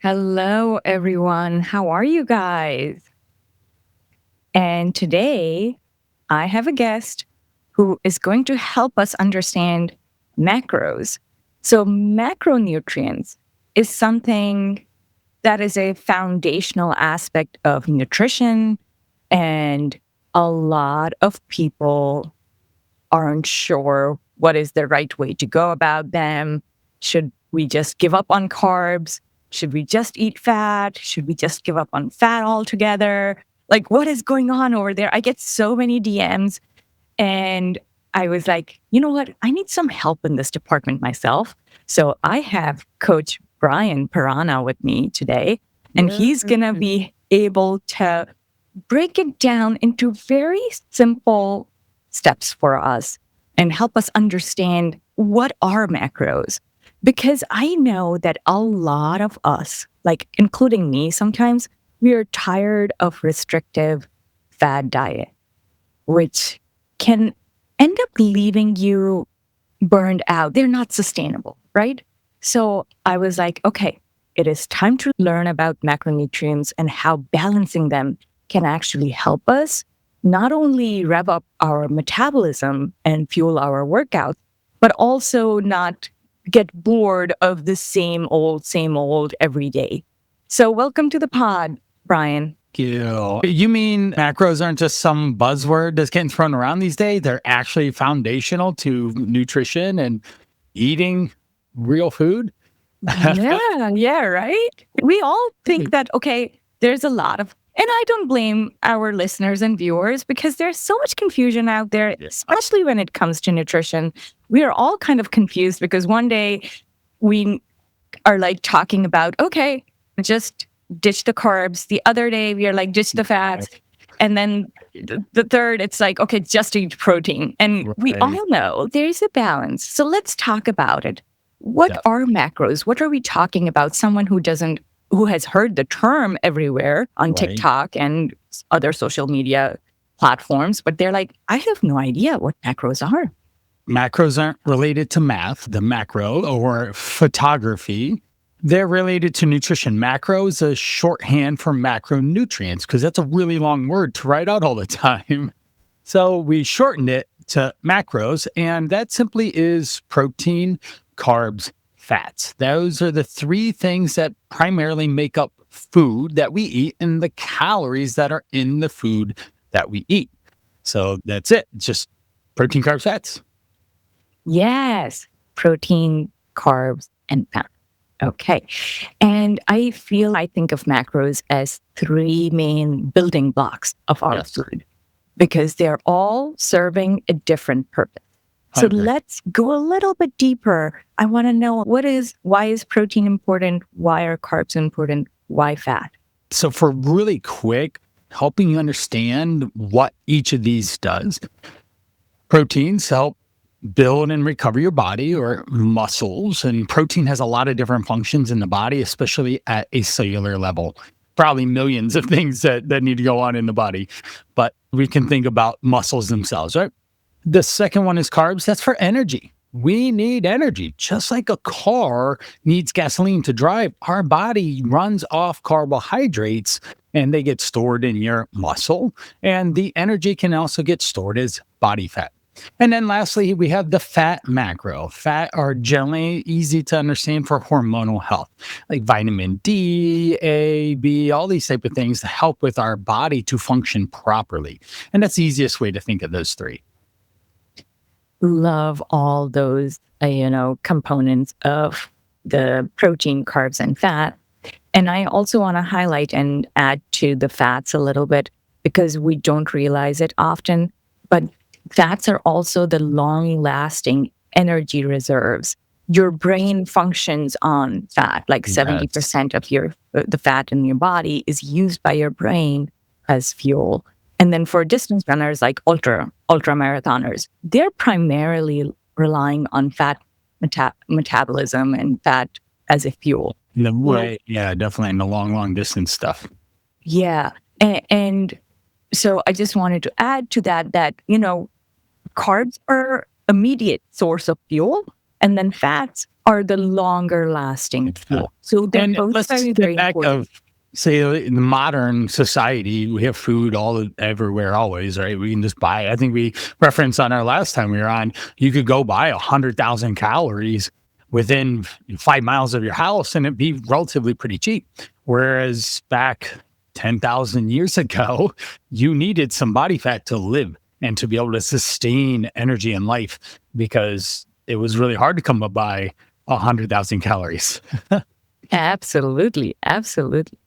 Hello, everyone. How are you guys? And today I have a guest who is going to help us understand macros. So, macronutrients is something that is a foundational aspect of nutrition, and a lot of people aren't sure what is the right way to go about them. Should we just give up on carbs? Should we just eat fat? Should we just give up on fat altogether? Like, what is going on over there? I get so many DMs, and I was like, you know what? I need some help in this department myself. So I have Coach Brian Pirana with me today, and he's going to be able to break it down into very simple steps for us and help us understand what are macros. Because I know that a lot of us, like including me sometimes, we are tired of restrictive fad diet, which can end up leaving you burned out. They're not sustainable, right? So I was like, okay, it is time to learn about macronutrients and how balancing them can actually help us not only rev up our metabolism and fuel our workouts, but also not get bored of the same old every day. So welcome to the pod, Brian. You mean macros aren't just some buzzword that's getting thrown around these days? They're actually foundational to nutrition and eating real food? Yeah, right? We all think that, okay, there's a lot of, and I don't blame our listeners and viewers because there's so much confusion out there, especially when it comes to nutrition. We are all kind of confused because one day we are like talking about, okay, just ditch the carbs. The other day we are like, ditch the fats. And then the third, it's like, okay, just eat protein. And we all know there's a balance. So let's talk about it. What are macros? What are we talking about? Someone who has heard the term everywhere on TikTok and other social media platforms, but they're like, I have no idea what macros are. Macros aren't related to math, the macro, or photography. They're related to nutrition. Macro is a shorthand for macronutrients because that's a really long word to write out all the time. So we shortened it to macros, and that simply is protein, carbs, fats. Those are the three things that primarily make up food that we eat and the calories that are in the food that we eat. So that's it. It's just protein, carbs, fats. Yes, protein, carbs, and fat. Okay. And I think of macros as three main building blocks of our food because they're all serving a different purpose. So let's go a little bit deeper. I want to know why is protein important? Why are carbs important? Why fat? So for really quick, helping you understand what each of these does, proteins help build and recover your body or muscles. And protein has a lot of different functions in the body, especially at a cellular level. Probably millions of things that need to go on in the body. But we can think about muscles themselves, right? The second one is carbs. That's for energy. We need energy. Just like a car needs gasoline to drive, our body runs off carbohydrates and they get stored in your muscle. And the energy can also get stored as body fat. And then lastly, we have the fat macro. Fat are generally easy to understand for hormonal health, like vitamin D, A, B, all these type of things to help with our body to function properly. And that's the easiest way to think of those three. Love all those, components of the protein, carbs, and fat. And I also want to highlight and add to the fats a little bit because we don't realize it often, but fats are also the long-lasting energy reserves. Your brain functions on fat, like 70% of the fat in your body is used by your brain as fuel. And then for distance runners like ultra marathoners, they're primarily relying on fat metabolism and fat as a fuel. Yeah, definitely in the long distance stuff. Yeah. And so I just wanted to add to that, carbs are immediate source of fuel, and then fats are the longer lasting fuel. So they're And both let's very, step very back important. of, say, in the modern society, we have food everywhere, always, right? We can just buy. I think we referenced on our last time we were on, you could go buy 100,000 calories within 5 miles of your house and it'd be relatively pretty cheap. Whereas back 10,000 years ago, you needed some body fat to live and to be able to sustain energy in life because it was really hard to come by 100,000 calories. Absolutely. Absolutely.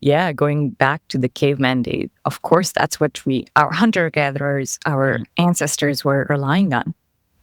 Yeah, going back to the caveman days, of course, that's what our hunter gatherers, our ancestors were relying on.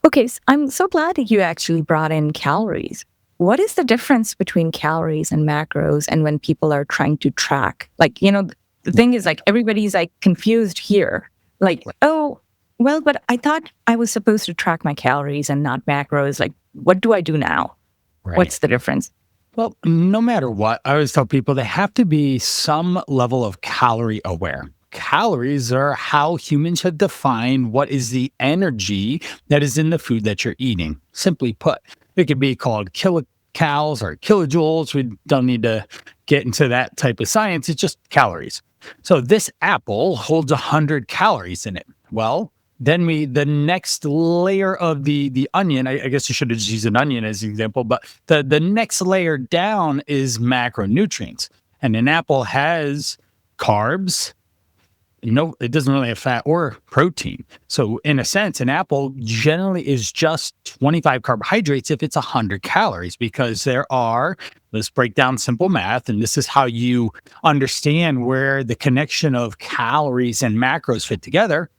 Okay, I'm so glad that you actually brought in calories. What is the difference between calories and macros and when people are trying to track? Like, the thing is, like, everybody's like confused here. Like, oh, well, but I thought I was supposed to track my calories and not macros. Like, what do I do now? Right. What's the difference? Well, no matter what, I always tell people they have to be some level of calorie aware. Calories are how humans have defined what is the energy that is in the food that you're eating. Simply put, it could be called kilocalories or kilojoules. We don't need to get into that type of science. It's just calories. So this apple holds 100 calories in it. Well, then the next layer of the onion, I guess you should have just used an onion as an example, but the next layer down is macronutrients. And an apple has carbs, it doesn't really have fat or protein. So in a sense, an apple generally is just 25 carbohydrates if it's 100 calories, because let's break down simple math. And this is how you understand where the connection of calories and macros fit together.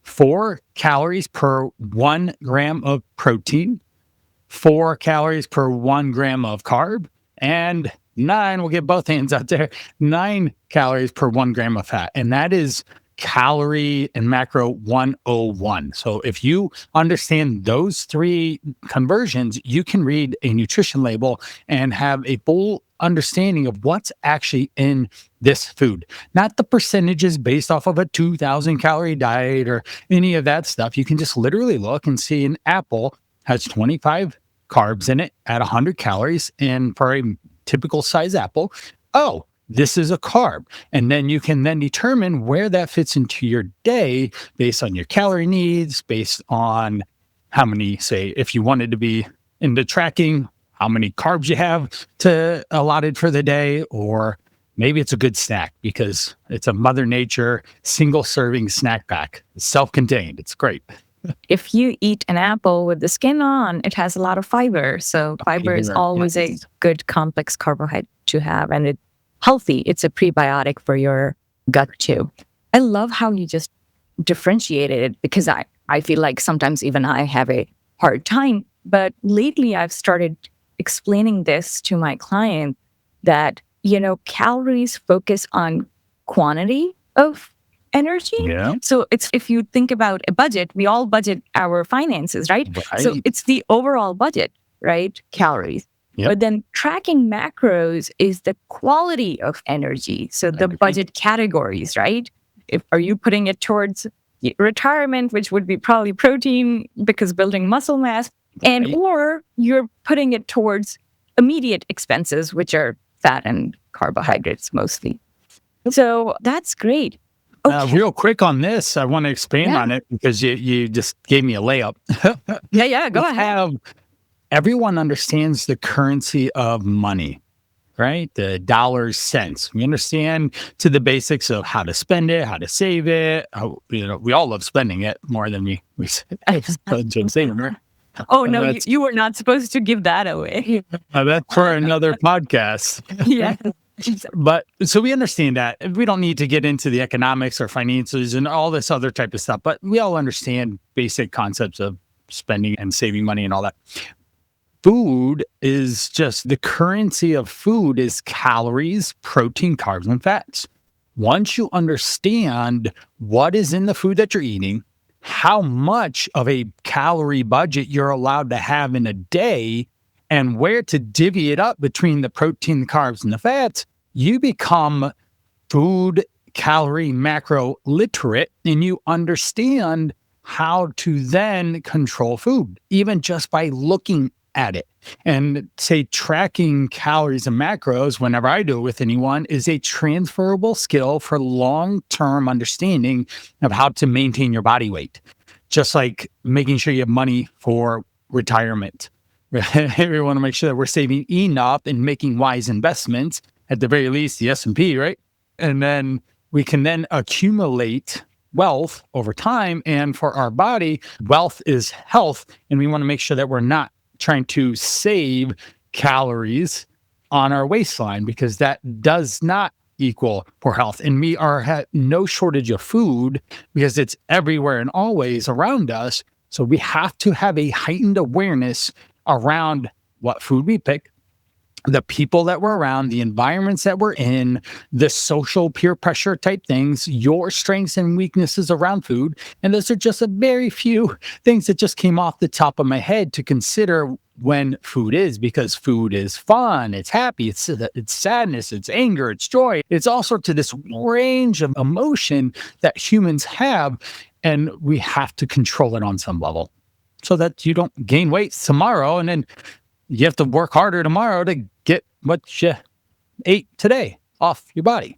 4 calories per 1 gram of protein, 4 calories per 1 gram of carb, and 9, we'll get both hands out there, 9 calories per 1 gram of fat. And that is calorie and macro 101. So if you understand those 3 conversions, you can read a nutrition label and have a full understanding of what's actually in this food, not the percentages based off of a 2,000 calorie diet or any of that stuff. You can just literally look and see an apple has 25 carbs in it at 100 calories. And for a typical size apple, oh, this is a carb. And then you can then determine where that fits into your day based on your calorie needs, based on how many, say, if you wanted to be into tracking how many carbs you have allotted for the day, or maybe it's a good snack because it's a Mother Nature single serving snack pack. It's self-contained. It's great. If you eat an apple with the skin on, it has a lot of fiber. So fiber is always a good complex carbohydrate to have, and it's healthy. It's a prebiotic for your gut too. I love how you just differentiated it, because I feel like sometimes even I have a hard time. But lately I've started explaining this to my client that, calories focus on quantity of energy. Yeah. So if you think about a budget, we all budget our finances, right? So it's the overall budget, right? Calories. Yep. But then tracking macros is the quality of energy. So the budget categories, right? Are you putting it towards retirement, which would be probably protein because building muscle mass, or you're putting it towards immediate expenses, which are fat and carbohydrates mostly. So that's great. Okay. Real quick on this, I want to expand on it because you just gave me a layup. Yeah, go ahead. Everyone understands the currency of money, right? The dollars, cents. We understand to the basics of how to spend it, how to save it. We all love spending it more than we saving, right? Oh, no, you were not supposed to give that away. That's for another podcast. Yeah. But so we understand that. We don't need to get into the economics or finances and all this other type of stuff, but we all understand basic concepts of spending and saving money and all that. Food is just the currency of food is calories, protein, carbs, and fats. Once you understand what is in the food that you're eating, how much of a calorie budget you're allowed to have in a day, and where to divvy it up between the protein, the carbs, and the fats, you become food, calorie, macro literate, and you understand how to then control food, even just by looking at it. And say tracking calories and macros, whenever I do it with anyone, is a transferable skill for long-term understanding of how to maintain your body weight. Just like making sure you have money for retirement. We want to make sure that we're saving enough and making wise investments, at the very least, the S&P, right? And then we can then accumulate wealth over time. And for our body, wealth is health. And we want to make sure that we're not trying to save calories on our waistline, because that does not equal poor health. And we are no shortage of food because it's everywhere and always around us. So we have to have a heightened awareness around what food we pick, the people that we're around, the environments that we're in, the social peer pressure type things, your strengths and weaknesses around food. And those are just a very few things that just came off the top of my head to consider when food is, because food is fun, it's happy, it's sadness, it's anger, it's joy. It's all sorts of this range of emotion that humans have, and we have to control it on some level so that you don't gain weight tomorrow and then you have to work harder tomorrow to get what you ate today off your body.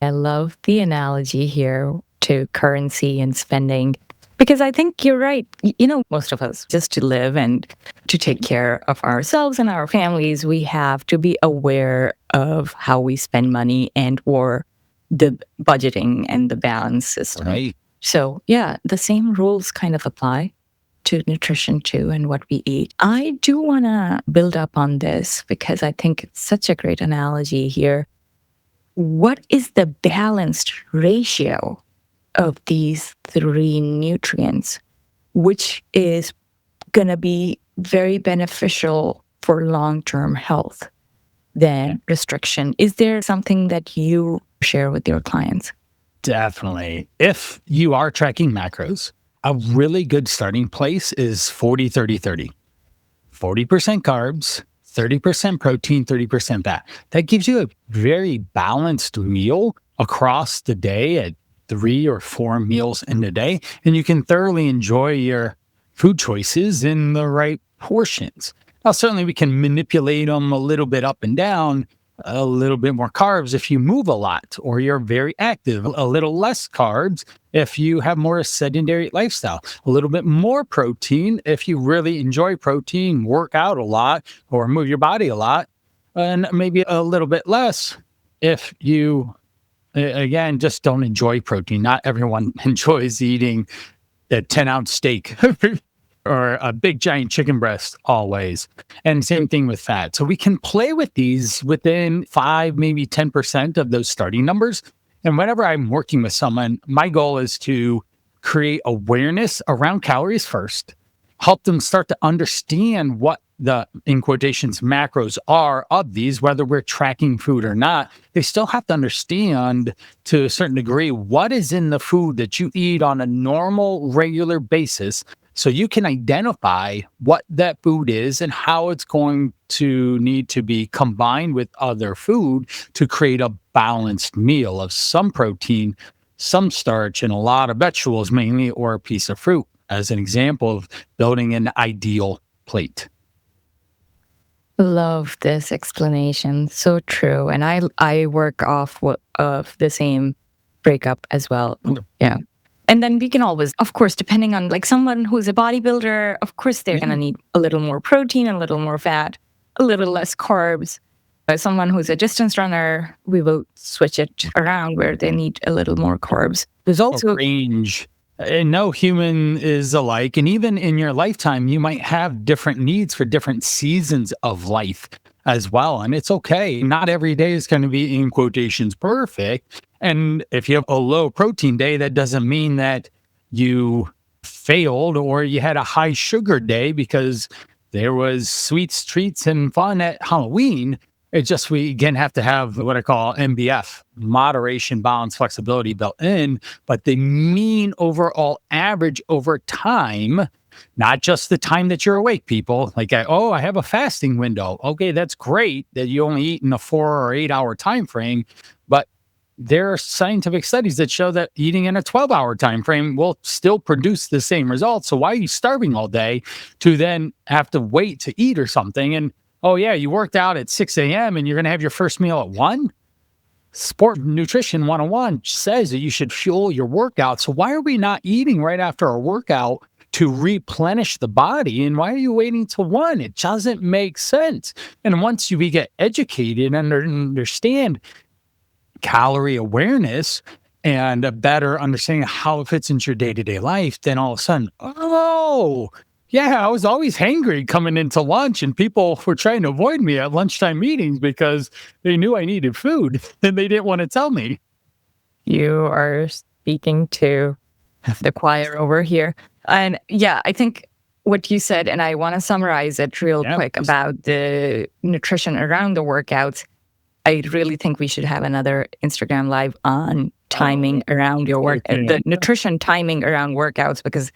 I love the analogy here to currency and spending, because I think you're right. Most of us, just to live and to take care of ourselves and our families, we have to be aware of how we spend money and or the budgeting and the balance system. Right. So yeah, the same rules kind of apply to nutrition too and what we eat. I do want to build up on this because I think it's such a great analogy here. What is the balanced ratio of these three nutrients, which is going to be very beneficial for long-term health than restriction? Is there something that you share with your clients? Definitely. If you are tracking macros, a really good starting place is 40, 30, 30. 40% carbs, 30% protein, 30% fat. That gives you a very balanced meal across the day at 3 or 4 meals in a day. And you can thoroughly enjoy your food choices in the right portions. Now, certainly we can manipulate them a little bit up and down, a little bit more carbs if you move a lot or you're very active, a little less carbs if you have more sedentary lifestyle, a little bit more protein if you really enjoy protein, work out a lot or move your body a lot, and maybe a little bit less if you, again, just don't enjoy protein. Not everyone enjoys eating a 10-ounce steak or a big giant chicken breast always. And same thing with fat. So we can play with these within 5, maybe 10% of those starting numbers. And whenever I'm working with someone, my goal is to create awareness around calories first, help them start to understand what the, in quotations, macros are of these, whether we're tracking food or not. They still have to understand to a certain degree what is in the food that you eat on a normal, regular basis, so you can identify what that food is and how it's going to need to be combined with other food to create a balanced meal of some protein, some starch, and a lot of vegetables mainly, or a piece of fruit, as an example of building an ideal plate. Love this explanation. So true. And I work off of the same breakup as well. Yeah. And then we can always, of course, depending on like someone who's a bodybuilder, of course, they're going to need a little more protein, a little more fat, a little less carbs. Someone who's a distance runner, we will switch it around where they need a little more carbs. There's also a range. And no human is alike. And even in your lifetime, you might have different needs for different seasons of life as well. And it's okay. Not every day is going to be, in quotations, perfect. And if you have a low protein day, that doesn't mean that you failed or you had a high sugar day because there was sweets, treats, and fun at Halloween. It's just we, again, have to have what I call MBF, moderation, balance, flexibility built in. But the mean overall average over time, not just the time that you're awake, people. Like, I have a fasting window. Okay, that's great that you only eat in a 4 or 8 hour time frame. But there are scientific studies that show that eating in a 12-hour time frame will still produce the same results. So why are you starving all day to then have to wait to eat or something? And oh yeah, you worked out at 6 a.m. and you're going to have your first meal at 1? Sport Nutrition 101 says that you should fuel your workout. So why are we not eating right after our workout to replenish the body? And why are you waiting till 1? It doesn't make sense. And once we get educated and understand calorie awareness and a better understanding of how it fits into your day-to-day life, then all of a sudden, oh, yeah, I was always hangry coming into lunch, and people were trying to avoid me at lunchtime meetings because they knew I needed food and they didn't want to tell me. You are speaking to the choir over here. And yeah, I think what you said, and I want to summarize it real quick about the nutrition around the workouts. I really think we should have another Instagram live on timing around your work, the nutrition timing around workouts, because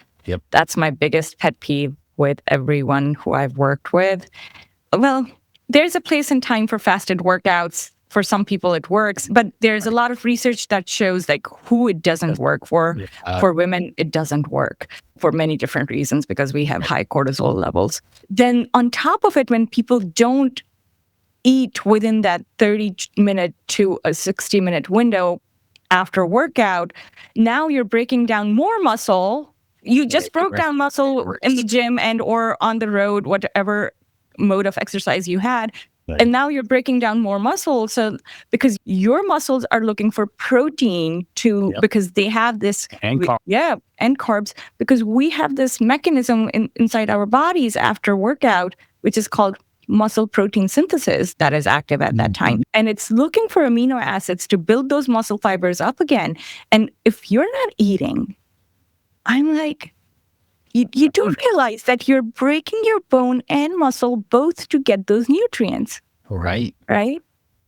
that's my biggest pet peeve with everyone who I've worked with. Well, there's a place and time for fasted workouts. For some people, it works, but there's a lot of research that shows like who it doesn't work for. For women, it doesn't work for many different reasons because we have high cortisol levels. Then on top of it, when people don't eat within that 30-minute to a 60-minute window after workout, now you're breaking down more muscle. You just broke down muscle in the gym and or on the road, whatever mode of exercise you had. And now you're breaking down more muscle. So because your muscles are looking for protein because they have this and carbs, because we have this mechanism inside our bodies after workout, which is called muscle protein synthesis, that is active at that time. And it's looking for amino acids to build those muscle fibers up again. And if you're not eating, I'm like, you do realize that you're breaking your bone and muscle both to get those nutrients. Right. Right?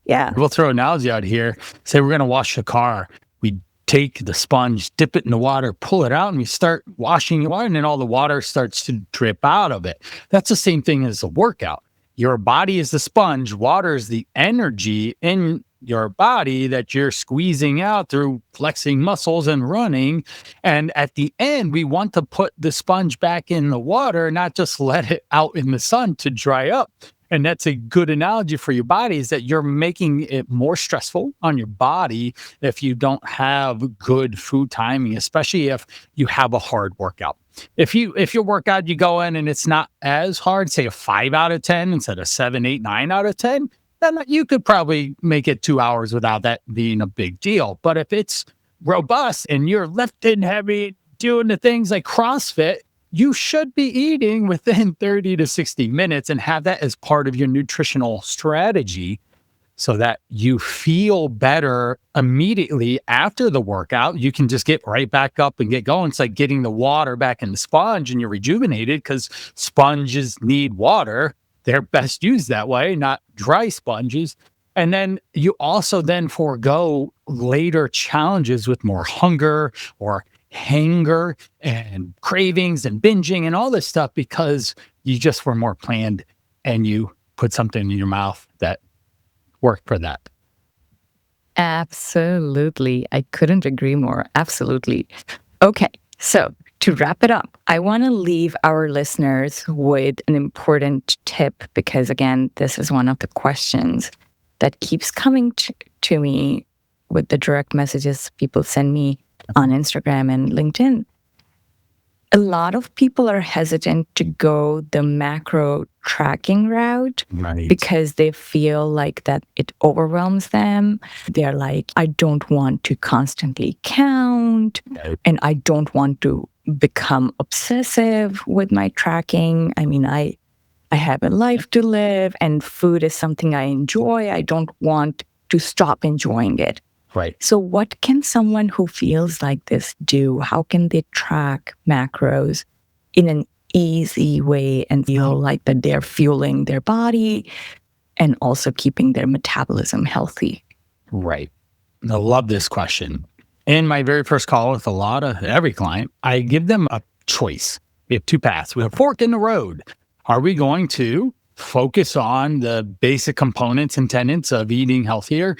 Yeah. We'll throw an analogy out here. Say we're going to wash a car. We take the sponge, dip it in the water, pull it out, and we start washing the water, and then all the water starts to drip out of it. That's the same thing as a workout. Your body is the sponge. Water is the energy in your body that you're squeezing out through flexing muscles and running. And at the end, we want to put the sponge back in the water, not just let it out in the sun to dry up. And that's a good analogy for your body, is that you're making it more stressful on your body if you don't have good food timing, especially if you have a hard workout. If your workout, you go in and it's not as hard, say a 5 out of 10 instead of 7, 8, 9 out of 10, then you could probably make it 2 hours without that being a big deal. But if it's robust and you're lifting heavy, doing the things like CrossFit, you should be eating within 30 to 60 minutes and have that as part of your nutritional strategy so that you feel better immediately after the workout. You can just get right back up and get going. It's like getting the water back in the sponge and you're rejuvenated, because sponges need water. They're best used that way, not dry sponges. And then you also then forego later challenges with more hunger or hanger and cravings and binging and all this stuff, because you just were more planned and you put something in your mouth that worked for that. Absolutely. I couldn't agree more. Absolutely. Okay. So to wrap it up, I want to leave our listeners with an important tip, because again, this is one of the questions that keeps coming to me with the direct messages people send me on Instagram and LinkedIn. A lot of people are hesitant to go the macro tracking route because they feel like that it overwhelms them. They're like, I don't want to constantly count, and I don't want to become obsessive with my tracking. I mean, I have a life to live, and food is something I enjoy. I don't want to stop enjoying it. Right. So what can someone who feels like this do? How can they track macros in an easy way and feel like that they're fueling their body and also keeping their metabolism healthy? Right. I love this question. In my very first call with every client, I give them a choice. We have two paths. We have a fork in the road. Are we going to focus on the basic components and tenets of eating healthier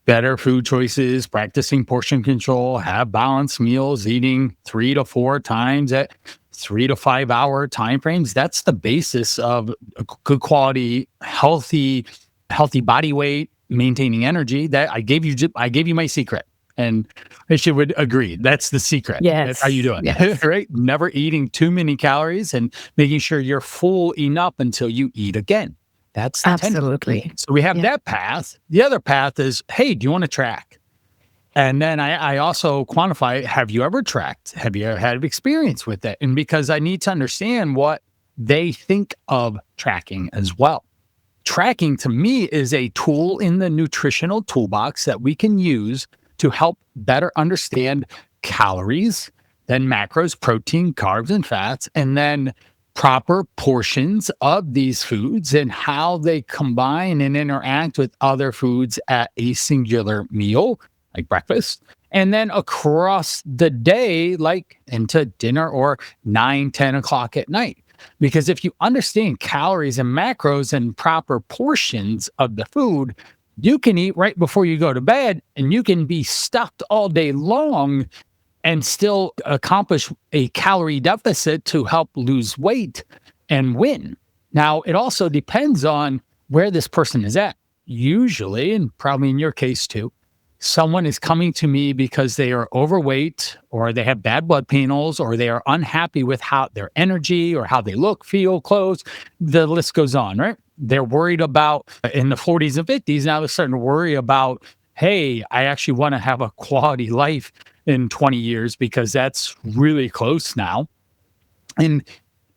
better food choices, practicing portion control, have balanced meals, eating 3 to 4 times at 3 to 5 hour time frames. That's the basis of a good quality, healthy body weight, maintaining energy. That I gave you my secret. And she would agree. That's the secret. That's how you Yes. do it, Yes. right? Never eating too many calories and making sure you're full enough until you eat again. That's the tenet. Absolutely. So we have Yeah. that path. The other path is, hey, do you want to track? And then I also quantify, have you ever tracked? Have you ever had experience with it? And because I need to understand what they think of tracking as well. Tracking to me is a tool in the nutritional toolbox that we can use to help better understand calories, then macros, protein, carbs, and fats, and then proper portions of these foods and how they combine and interact with other foods at a singular meal, like breakfast, and then across the day, like into dinner or 9, 10 o'clock at night. Because if you understand calories and macros and proper portions of the food, you can eat right before you go to bed and you can be stuffed all day long and still accomplish a calorie deficit to help lose weight and win. Now, it also depends on where this person is at. Usually, and probably in your case too, someone is coming to me because they are overweight or they have bad blood panels or they are unhappy with how their energy or how they look, feel, clothes, the list goes on, right? They're worried about in the 40s and 50s. Now they're starting to worry about, hey, I actually want to have a quality life in 20 years because that's really close now. And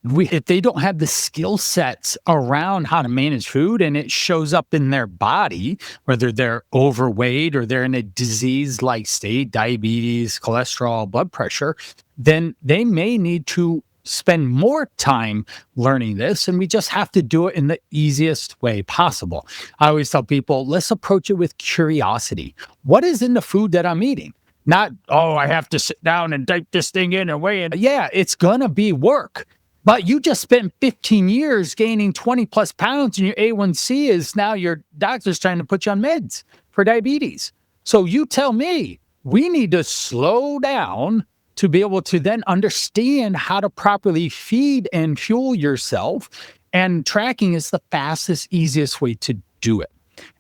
if they don't have the skill sets around how to manage food and it shows up in their body, whether they're overweight or they're in a disease like state, diabetes, cholesterol, blood pressure, then they may need to spend more time learning this. And we just have to do it in the easiest way possible. I always tell people, let's approach it with curiosity. What is in the food that I'm eating? Not, oh, I have to sit down and type this thing in and weigh it. Yeah, it's going to be work. But you just spent 15 years gaining 20 plus pounds and your A1C is now your doctor's trying to put you on meds for diabetes. So you tell me, we need to slow down to be able to then understand how to properly feed and fuel yourself. And tracking is the fastest, easiest way to do it.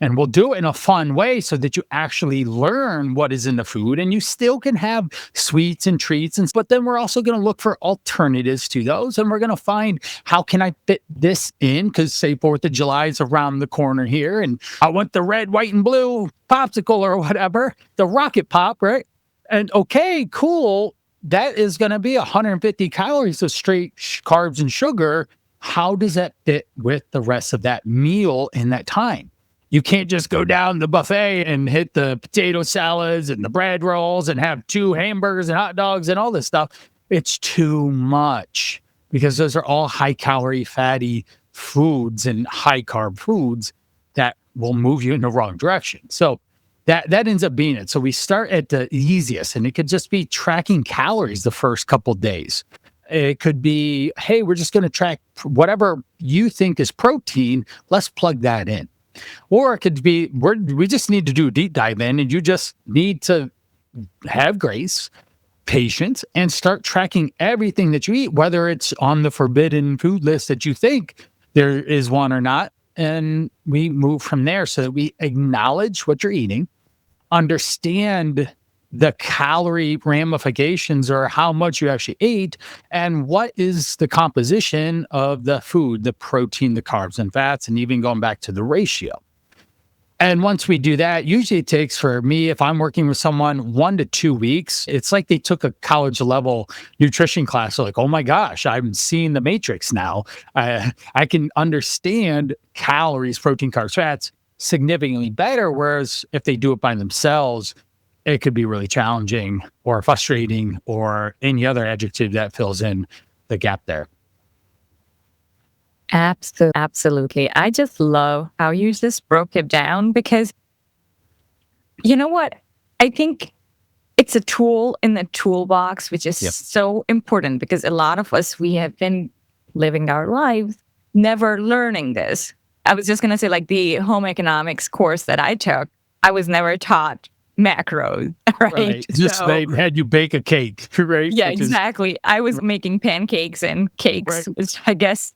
And we'll do it in a fun way so that you actually learn what is in the food and you still can have sweets and treats. But then we're also going to look for alternatives to those. And we're going to find, how can I fit this in? Because say 4th of July is around the corner here and I want the red, white, and blue popsicle or whatever, the rocket pop, right? And okay, cool. That is going to be 150 calories of straight carbs and sugar. How does that fit with the rest of that meal in that time? You can't just go down the buffet and hit the potato salads and the bread rolls and have 2 hamburgers and hot dogs and all this stuff. It's too much because those are all high calorie, fatty foods and high carb foods that will move you in the wrong direction. So that ends up being it. So we start at the easiest, and it could just be tracking calories the first couple days. It could be, hey, we're just going to track whatever you think is protein. Let's plug that in. Or it could be, we just need to do a deep dive in, and you just need to have grace, patience, and start tracking everything that you eat, whether it's on the forbidden food list that you think there is one or not. And we move from there so that we acknowledge what you're eating, understand the calorie ramifications or how much you actually ate, and what is the composition of the food, the protein, the carbs and fats, and even going back to the ratio. And once we do that, usually it takes, for me, if I'm working with someone, 1 to 2 weeks. It's like they took a college level nutrition class. So like, oh my gosh, I'm seeing the matrix now. I can understand calories, protein, carbs, fats significantly better. Whereas if they do it by themselves, it could be really challenging or frustrating or any other adjective that fills in the gap there. Absolutely. I just love how you just broke it down because you know what? I think it's a tool in the toolbox, which is Yep. so important because a lot of us, we have been living our lives never learning this. I was just going to say, like the home economics course that I took, I was never taught macros, right? Just they had you bake a cake, right? Yeah, exactly. I was making pancakes and cakes, which I guess,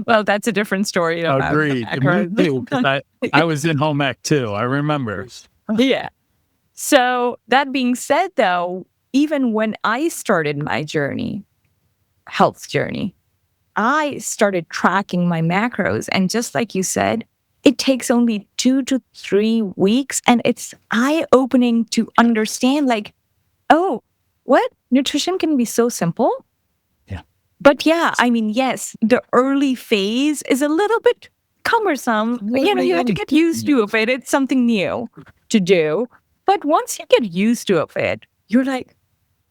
well, that's a different story about Agreed. macros. Me too, 'cause I was in home ec too. I remember. Yeah. So that being said, though, even when I started my health journey, I started tracking my macros. And just like you said, it takes only 2 to 3 weeks. And it's eye-opening to understand, like, oh, what? Nutrition can be so simple? Yeah. But yeah, I mean, yes, the early phase is a little bit cumbersome. You have to get used to it. It's something new to do. But once you get used to it, you're like,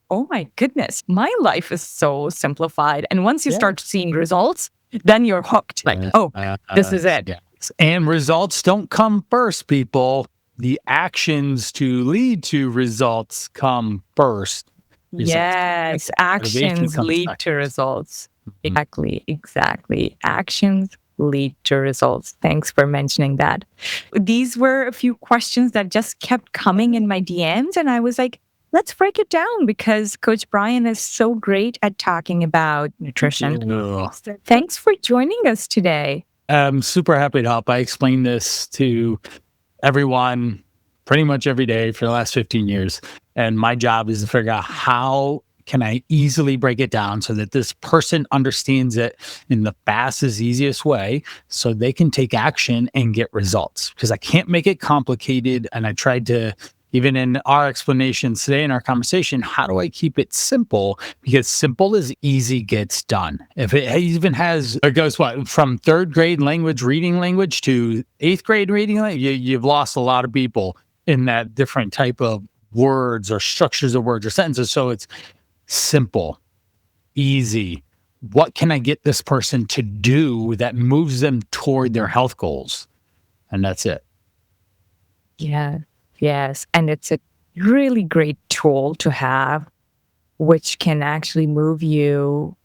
oh my goodness, my life is so simplified. And once you start seeing results, then you're hooked. Like, oh, this is it. Yes. And results don't come first, people. The actions to lead to results come first. Yes, actions lead to results. Exactly. Actions lead to results. Thanks for mentioning that. These were a few questions that just kept coming in my DMs, and I was like, let's break it down because Coach Brian is so great at talking about nutrition. Thanks for joining us today. I'm super happy to help. I explain this to everyone pretty much every day for the last 15 years. And my job is to figure out how can I easily break it down so that this person understands it in the fastest, easiest way so they can take action and get results. Because I can't make it complicated. And I tried to, even in our explanations today in our conversation, how do I keep it simple? Because simple is easy gets done. If it even has, it goes what, from third grade reading language to eighth grade reading language, you've lost a lot of people in that different type of words or structures of words or sentences. So it's simple, easy. What can I get this person to do that moves them toward their health goals? And that's it. Yeah. Yes. And it's a really great tool to have, which can actually move you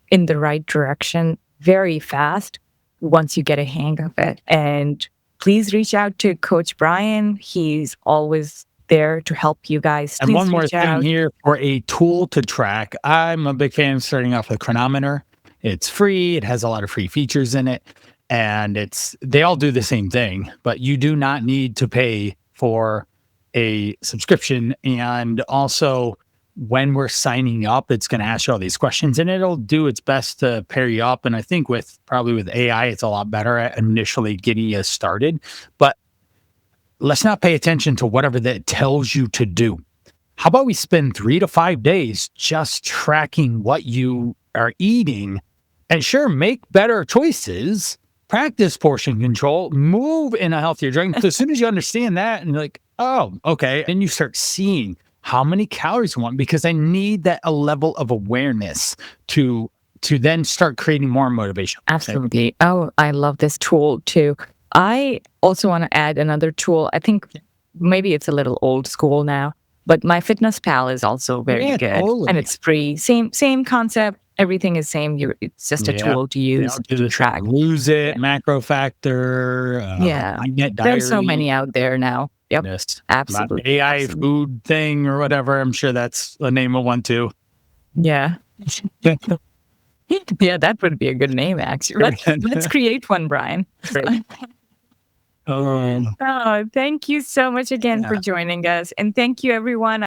in the right direction very fast once you get a hang of it. And please reach out to Coach Brian. He's always there to help you guys. And one more thing here for a tool to track. I'm a big fan of starting off with Chronometer. It's free. It has a lot of free features in it. And they all do the same thing, but you do not need to pay for a subscription. And also when we're signing up, it's going to ask you all these questions and it'll do its best to pair you up. And I think probably with AI, it's a lot better at initially getting you started, but let's not pay attention to whatever that tells you to do. How about we spend 3 to 5 days just tracking what you are eating and sure, make better choices, practice portion control, move in a healthier direction. So as soon as you understand that and you're like, oh, okay. Then you start seeing how many calories you want because I need a level of awareness to then start creating more motivation. Absolutely. Oh, I love this tool too. I also want to add another tool. I think maybe it's a little old school now, but MyFitnessPal is also very good. Totally. And it's free. Same concept. Everything is same. It's just a tool to use to track. Lose It, Macro Factor. There's so many out there now. Yep. Yes. Absolutely. AI food thing or whatever. I'm sure that's the name of one too. Yeah. Yeah, that would be a good name, actually. Let's create one, Brian. Thank you so much again for joining us. And thank you, everyone.